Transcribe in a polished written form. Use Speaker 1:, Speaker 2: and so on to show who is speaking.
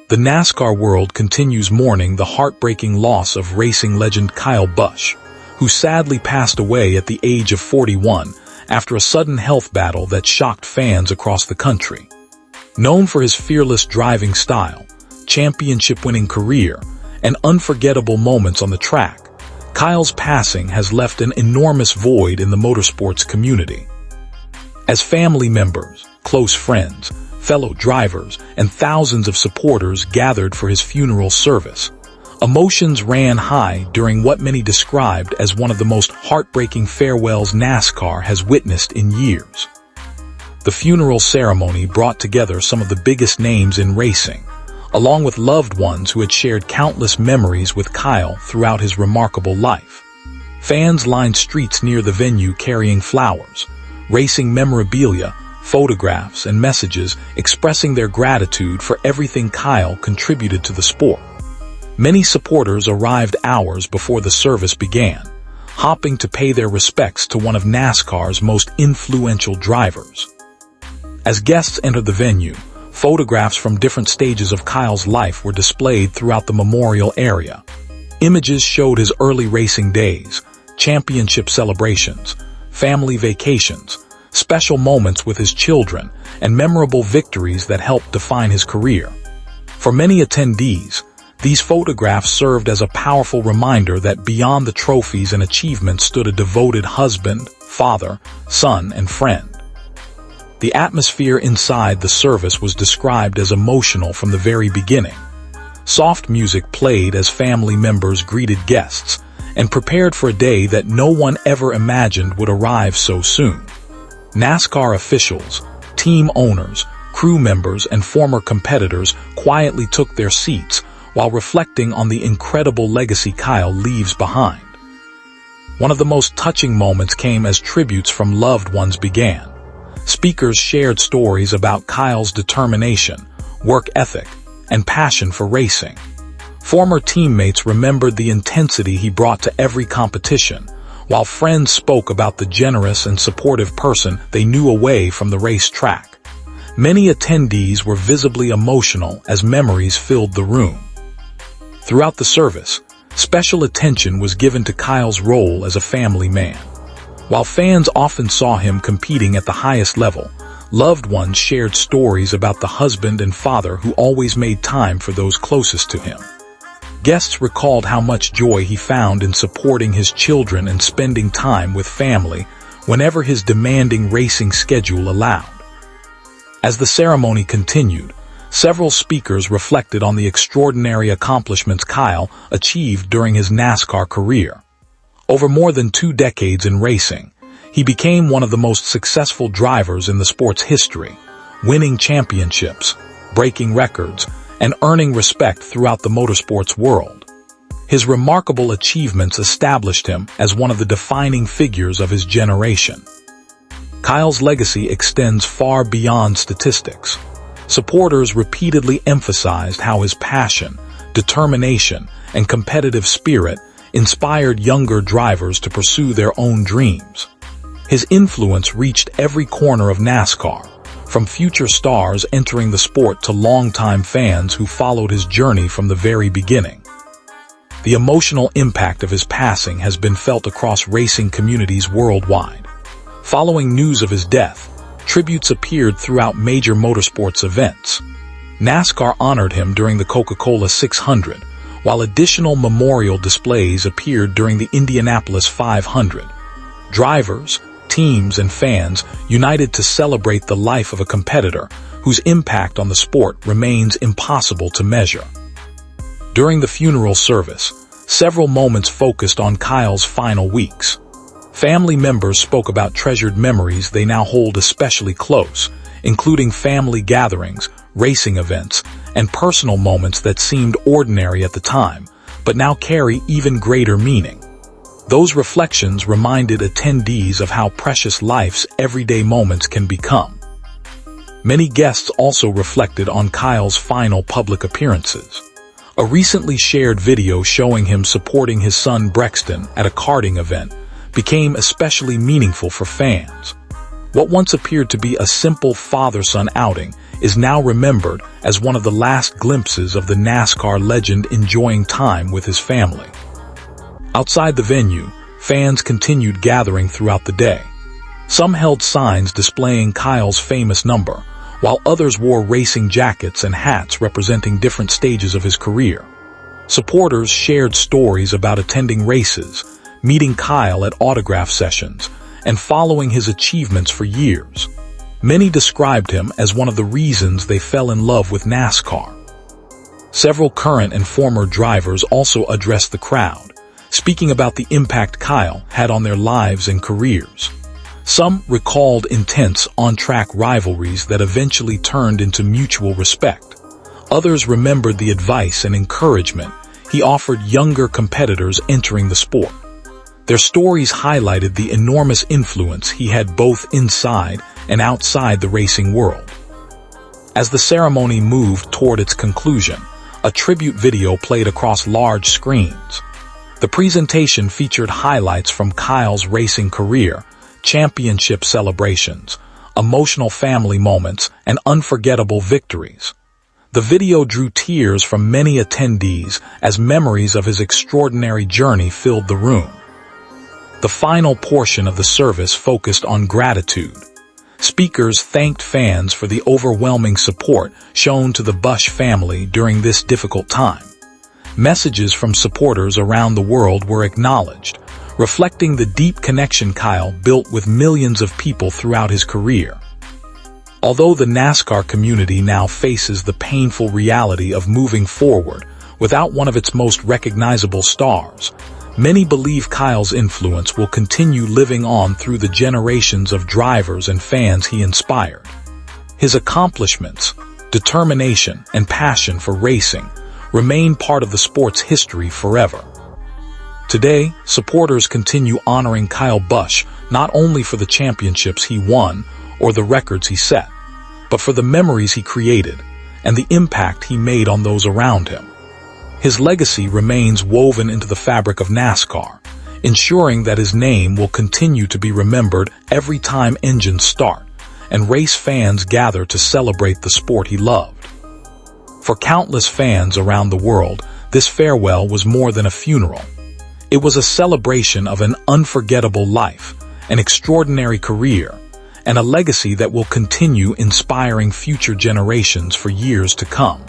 Speaker 1: The NASCAR world continues mourning the heartbreaking loss of racing legend Kyle Busch, who sadly passed away at the age of 41 after a sudden health battle that shocked fans across the country. Known for his fearless driving style, championship-winning career, and unforgettable moments on the track, Kyle's passing has left an enormous void in the motorsports community. As family members, close friends, fellow drivers, and thousands of supporters gathered for his funeral service, emotions ran high during what many described as one of the most heartbreaking farewells NASCAR has witnessed in years. The funeral ceremony brought together some of the biggest names in racing, along with loved ones who had shared countless memories with Kyle throughout his remarkable life. Fans lined streets near the venue carrying flowers, racing memorabilia, photographs, and messages expressing their gratitude for everything Kyle contributed to the sport. Many supporters arrived hours before the service began, hoping to pay their respects to one of NASCAR's most influential drivers. As guests entered the venue, photographs from different stages of Kyle's life were displayed throughout the memorial area. Images showed his early racing days, championship celebrations, family vacations, special moments with his children, and memorable victories that helped define his career. For many attendees, these photographs served as a powerful reminder that beyond the trophies and achievements stood a devoted husband, father, son, and friend. The atmosphere inside the service was described as emotional from the very beginning. Soft music played as family members greeted guests and prepared for a day that no one ever imagined would arrive so soon. NASCAR officials, team owners, crew members, and former competitors quietly took their seats while reflecting on the incredible legacy Kyle leaves behind. One of the most touching moments came as tributes from loved ones began. Speakers shared stories about Kyle's determination, work ethic, and passion for racing. Former teammates remembered the intensity he brought to every competition, while friends spoke about the generous and supportive person they knew away from the racetrack. Many attendees were visibly emotional as memories filled the room. Throughout the service, special attention was given to Kyle's role as a family man. While fans often saw him competing at the highest level, loved ones shared stories about the husband and father who always made time for those closest to him. Guests recalled how much joy he found in supporting his children and spending time with family whenever his demanding racing schedule allowed. As the ceremony continued, several speakers reflected on the extraordinary accomplishments Kyle achieved during his NASCAR career. Over more than 2 decades in racing, he became one of the most successful drivers in the sport's history, winning championships, breaking records, and earning respect throughout the motorsports world. His remarkable achievements established him as one of the defining figures of his generation. Kyle's legacy extends far beyond statistics. Supporters repeatedly emphasized how his passion, determination, and competitive spirit inspired younger drivers to pursue their own dreams. His influence reached every corner of NASCAR, from future stars entering the sport to longtime fans who followed his journey from the very beginning. The emotional impact of his passing has been felt across racing communities worldwide. Following news of his death, tributes appeared throughout major motorsports events. NASCAR honored him during the Coca-Cola 600, while additional memorial displays appeared during the Indianapolis 500. Drivers, teams, and fans united to celebrate the life of a competitor whose impact on the sport remains impossible to measure. During the funeral service, several moments focused on Kyle's final weeks. Family members spoke about treasured memories they now hold especially close, including family gatherings, racing events, and personal moments that seemed ordinary at the time, but now carry even greater meaning. Those reflections reminded attendees of how precious life's everyday moments can become. Many guests also reflected on Kyle's final public appearances. A recently shared video showing him supporting his son Brexton at a karting event became especially meaningful for fans. What once appeared to be a simple father-son outing is now remembered as one of the last glimpses of the NASCAR legend enjoying time with his family. Outside the venue, fans continued gathering throughout the day. Some held signs displaying Kyle's famous number, while others wore racing jackets and hats representing different stages of his career. Supporters shared stories about attending races, meeting Kyle at autograph sessions, and following his achievements for years. Many described him as one of the reasons they fell in love with NASCAR. Several current and former drivers also addressed the crowd, speaking about the impact Kyle had on their lives and careers. Some recalled intense on-track rivalries that eventually turned into mutual respect. Others remembered the advice and encouragement he offered younger competitors entering the sport. Their stories highlighted the enormous influence he had both inside and outside the racing world. As the ceremony moved toward its conclusion, a tribute video played across large screens. The presentation featured highlights from Kyle's racing career, championship celebrations, emotional family moments, and unforgettable victories. The video drew tears from many attendees as memories of his extraordinary journey filled the room. The final portion of the service focused on gratitude. Speakers thanked fans for the overwhelming support shown to the Busch family during this difficult time. Messages from supporters around the world were acknowledged, reflecting the deep connection Kyle built with millions of people throughout his career. Although the NASCAR community now faces the painful reality of moving forward without one of its most recognizable stars, many believe Kyle's influence will continue living on through the generations of drivers and fans he inspired. His accomplishments, determination, and passion for racing remain part of the sport's history forever. Today, supporters continue honoring Kyle Busch not only for the championships he won or the records he set, but for the memories he created and the impact he made on those around him. His legacy remains woven into the fabric of NASCAR, ensuring that his name will continue to be remembered every time engines start and race fans gather to celebrate the sport he loved. For countless fans around the world, this farewell was more than a funeral. It was a celebration of an unforgettable life, an extraordinary career, and a legacy that will continue inspiring future generations for years to come.